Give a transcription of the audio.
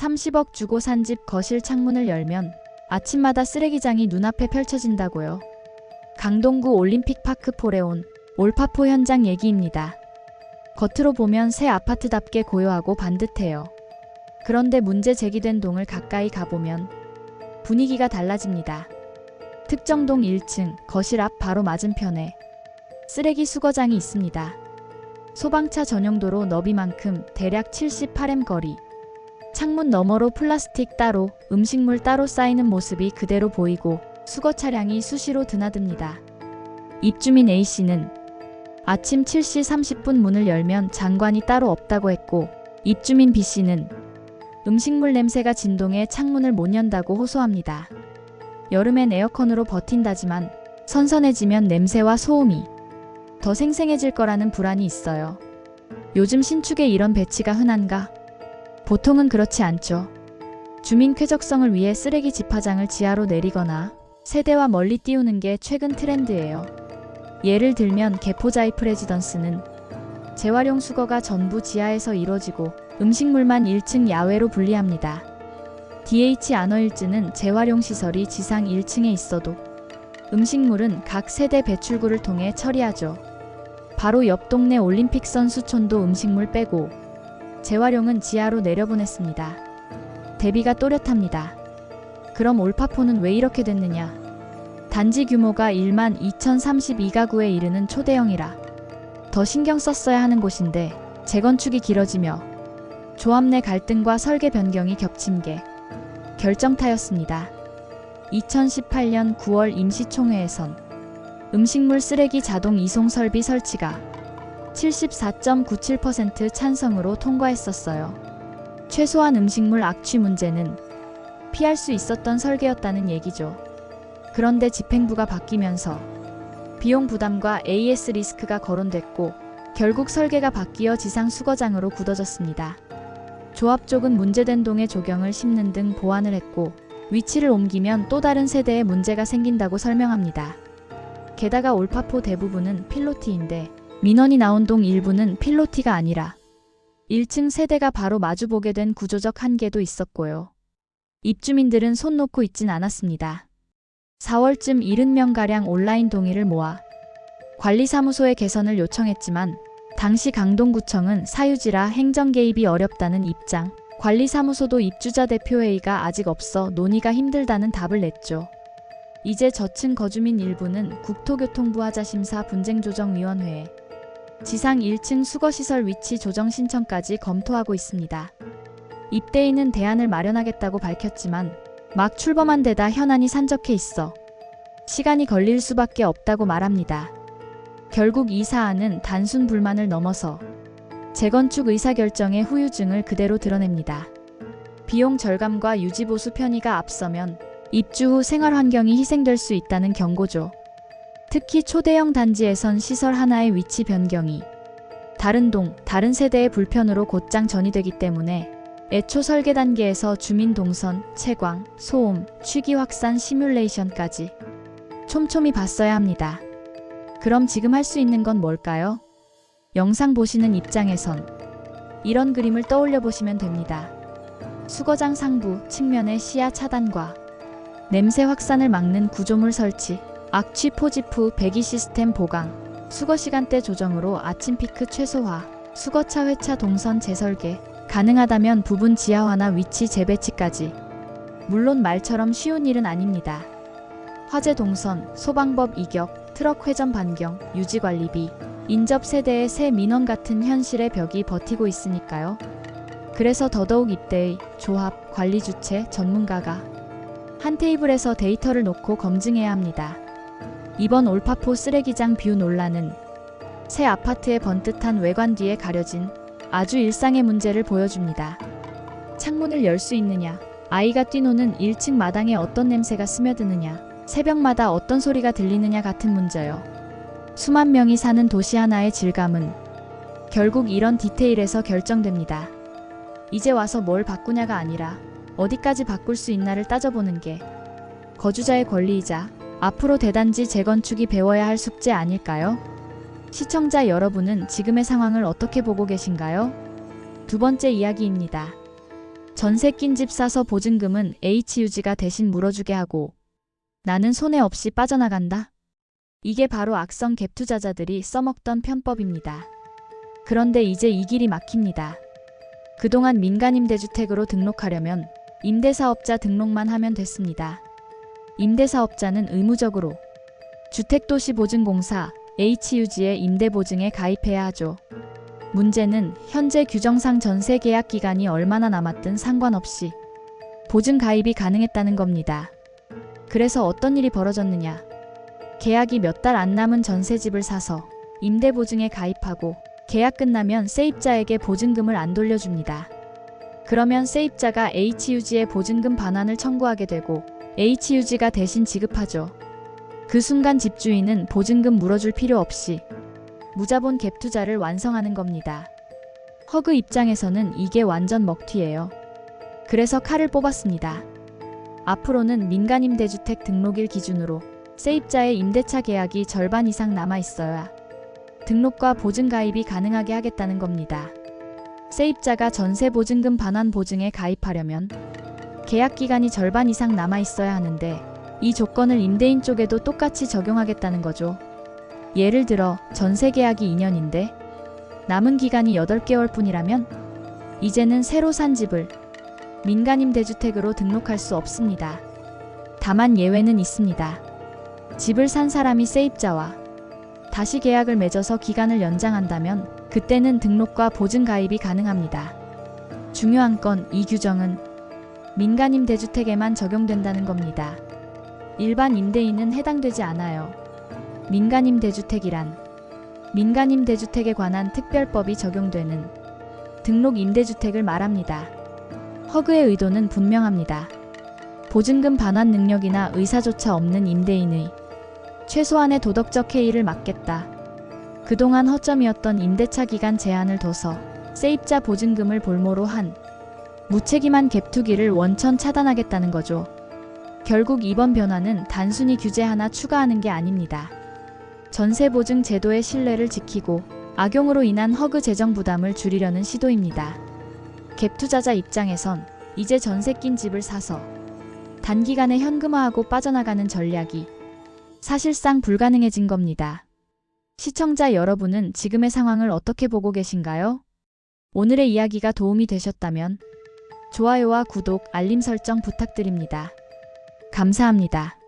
30억 주고 산 집 거실 창문을 열면 아침마다 쓰레기장이 눈앞에 펼쳐진다고요. 강동구 올림픽파크폴에 온 올파포 현장 얘기입니다. 겉으로 보면 새 아파트답게 고요하고 반듯해요. 그런데 문제 제기된 동을 가까이 가보면 분위기가 달라집니다. 특정 동 1층 거실 앞 바로 맞은편에 쓰레기 수거장이 있습니다. 소방차 전용도로 너비만큼 대략 78m 거리. 창문 너머로 플라스틱 따로, 음식물 따로 쌓이는 모습이 그대로 보이고 수거 차량이 수시로 드나듭니다. 입주민 A씨는 아침 7시 30분 문을 열면 장관이 따로 없다고 했고, 입주민 B씨는 음식물 냄새가 진동해 창문을 못 연다고 호소합니다. 여름엔 에어컨으로 버틴다지만 선선해지면 냄새와 소음이 더 생생해질 거라는 불안이 있어요. 요즘 신축에 이런 배치가 흔한가? 보통은 그렇지 않죠. 주민 쾌적성을 위해 쓰레기 집화장을 지하로 내리거나 세대와 멀리 띄우는 게 최근 트렌드예요. 예를 들면 개포자이 프레지던스는 재활용 수거가 전부 지하에서 이루어지고 음식물만 1층 야외로 분리합니다. DH 아너힐즈는 재활용 시설이 지상 1층에 있어도 음식물은 각 세대 배출구를 통해 처리하죠. 바로 옆 동네 올림픽 선수촌도 음식물 빼고 재활용은 지하로 내려보냈습니다. 대비가 또렷합니다. 그럼 올파포는 왜 이렇게 됐느냐? 단지 규모가 1만 2032가구에 이르는 초대형이라 더 신경 썼어야 하는 곳인데 재건축이 길어지며 조합 내 갈등과 설계 변경이 겹친 게 결정타였습니다. 2018년 9월 임시총회에선 음식물 쓰레기 자동 이송 설비 설치가 74.97% 찬성으로 통과했었어요. 최소한 음식물 악취 문제는 피할 수 있었던 설계였다는 얘기죠. 그런데 집행부가 바뀌면서 비용 부담과 AS 리스크가 거론됐고 결국 설계가 바뀌어 지상 수거장으로 굳어졌습니다. 조합 쪽은 문제된 동에 조경을 심는 등 보완을 했고 위치를 옮기면 또 다른 세대에 문제가 생긴다고 설명합니다. 게다가 올파포 대부분은 필로티인데 민원이 나온 동 일부는 필로티가 아니라 1층 세대가 바로 마주보게 된 구조적 한계도 있었고요. 입주민들은 손 놓고 있진 않았습니다. 4월쯤 70명가량 온라인 동의를 모아 관리사무소의 개선을 요청했지만 당시 강동구청은 사유지라 행정 개입이 어렵다는 입장, 관리사무소도 입주자 대표회의가 아직 없어 논의가 힘들다는 답을 냈죠. 이제 저층 거주민 일부는 국토교통부 하자심사 분쟁조정위원회에 지상 1층 수거시설 위치 조정 신청까지 검토하고 있습니다. 입대인은 대안을 마련하겠다고 밝혔지만 막 출범한 데다 현안이 산적해 있어 시간이 걸릴 수밖에 없다고 말합니다. 결국 이 사안은 단순 불만을 넘어서 재건축 의사결정의 후유증을 그대로 드러냅니다. 비용 절감과 유지보수 편의가 앞서면 입주 후 생활 환경이 희생될 수 있다는 경고죠. 특히 초대형 단지에선 시설 하나의 위치 변경이 다른 동, 다른 세대의 불편으로 곧장 전이되기 때문에 애초 설계 단계에서 주민 동선, 채광, 소음, 취기 확산 시뮬레이션까지 촘촘히 봤어야 합니다. 그럼 지금 할 수 있는 건 뭘까요? 영상 보시는 입장에선 이런 그림을 떠올려 보시면 됩니다. 수거장 상부 측면의 시야 차단과 냄새 확산을 막는 구조물 설치, 악취 포집 후 배기 시스템 보강, 수거 시간대 조정으로 아침 피크 최소화, 수거차 회차 동선 재설계, 가능하다면 부분 지하화나 위치 재배치까지. 물론 말처럼 쉬운 일은 아닙니다. 화재 동선, 소방법 이격, 트럭 회전 반경, 유지관리비, 인접 세대의 새 민원 같은 현실의 벽이 버티고 있으니까요. 그래서 더더욱 입대의 조합, 관리 주체, 전문가가 한 테이블에서 데이터를 놓고 검증해야 합니다. 이번 올파포 쓰레기장 뷰 논란은 새 아파트의 번듯한 외관 뒤에 가려진 아주 일상의 문제를 보여줍니다. 창문을 열 수 있느냐, 아이가 뛰노는 1층 마당에 어떤 냄새가 스며드느냐, 새벽마다 어떤 소리가 들리느냐 같은 문제요. 수만 명이 사는 도시 하나의 질감은 결국 이런 디테일에서 결정됩니다. 이제 와서 뭘 바꾸냐가 아니라 어디까지 바꿀 수 있나를 따져보는 게 거주자의 권리이자 앞으로 대단지 재건축이 배워야 할 숙제 아닐까요? 시청자 여러분은 지금의 상황을 어떻게 보고 계신가요? 두 번째 이야기입니다. 전세 낀 집 사서 보증금은 HUG가 대신 물어주게 하고 나는 손해 없이 빠져나간다. 이게 바로 악성 갭 투자자들이 써먹던 편법입니다. 그런데 이제 이 길이 막힙니다. 그동안 민간임대주택으로 등록하려면 임대사업자 등록만 하면 됐습니다. 임대사업자는 의무적으로 주택도시보증공사 HUG의 임대보증에 가입해야 하죠. 문제는 현재 규정상 전세 계약 기간이 얼마나 남았든 상관없이 보증 가입이 가능했다는 겁니다. 그래서 어떤 일이 벌어졌느냐. 계약이 몇 달 안 남은 전세집을 사서 임대보증에 가입하고 계약 끝나면 세입자에게 보증금을 안 돌려줍니다. 그러면 세입자가 HUG의 보증금 반환을 청구하게 되고 HUG가 대신 지급하죠. 그 순간 집주인은 보증금 물어줄 필요 없이 무자본 갭 투자를 완성하는 겁니다. 허그 입장에서는 이게 완전 먹튀예요. 그래서 칼을 뽑았습니다. 앞으로는 민간임대주택 등록일 기준으로 세입자의 임대차 계약이 절반 이상 남아 있어야 등록과 보증 가입이 가능하게 하겠다는 겁니다. 세입자가 전세 보증금 반환 보증에 가입하려면 계약 기간이 절반 이상 남아 있어야 하는데 이 조건을 임대인 쪽에도 똑같이 적용하겠다는 거죠. 예를 들어 전세 계약이 2년인데 남은 기간이 8개월 뿐이라면 이제는 새로 산 집을 민간임대주택으로 등록할 수 없습니다. 다만 예외는 있습니다. 집을 산 사람이 세입자와 다시 계약을 맺어서 기간을 연장한다면 그때는 등록과 보증 가입이 가능합니다. 중요한 건 이 규정은 민간임대주택에만 적용된다는 겁니다. 일반 임대인은 해당되지 않아요. 민간임대주택이란 민간임대주택에 관한 특별법이 적용되는 등록 임대주택을 말합니다. 허그의 의도는 분명합니다. 보증금 반환 능력이나 의사조차 없는 임대인의 최소한의 도덕적 해이를 막겠다. 그동안 허점이었던 임대차 기간 제한을 둬서 세입자 보증금을 볼모로 한 무책임한 갭 투기를 원천 차단하겠다는 거죠. 결국 이번 변화는 단순히 규제 하나 추가하는 게 아닙니다. 전세보증 제도의 신뢰를 지키고 악용으로 인한 허그 재정 부담을 줄이려는 시도입니다. 갭 투자자 입장에선 이제 전세 낀 집을 사서 단기간에 현금화하고 빠져나가는 전략이 사실상 불가능해진 겁니다. 시청자 여러분은 지금의 상황을 어떻게 보고 계신가요? 오늘의 이야기가 도움이 되셨다면 좋아요와 구독, 알림 설정 부탁드립니다. 감사합니다.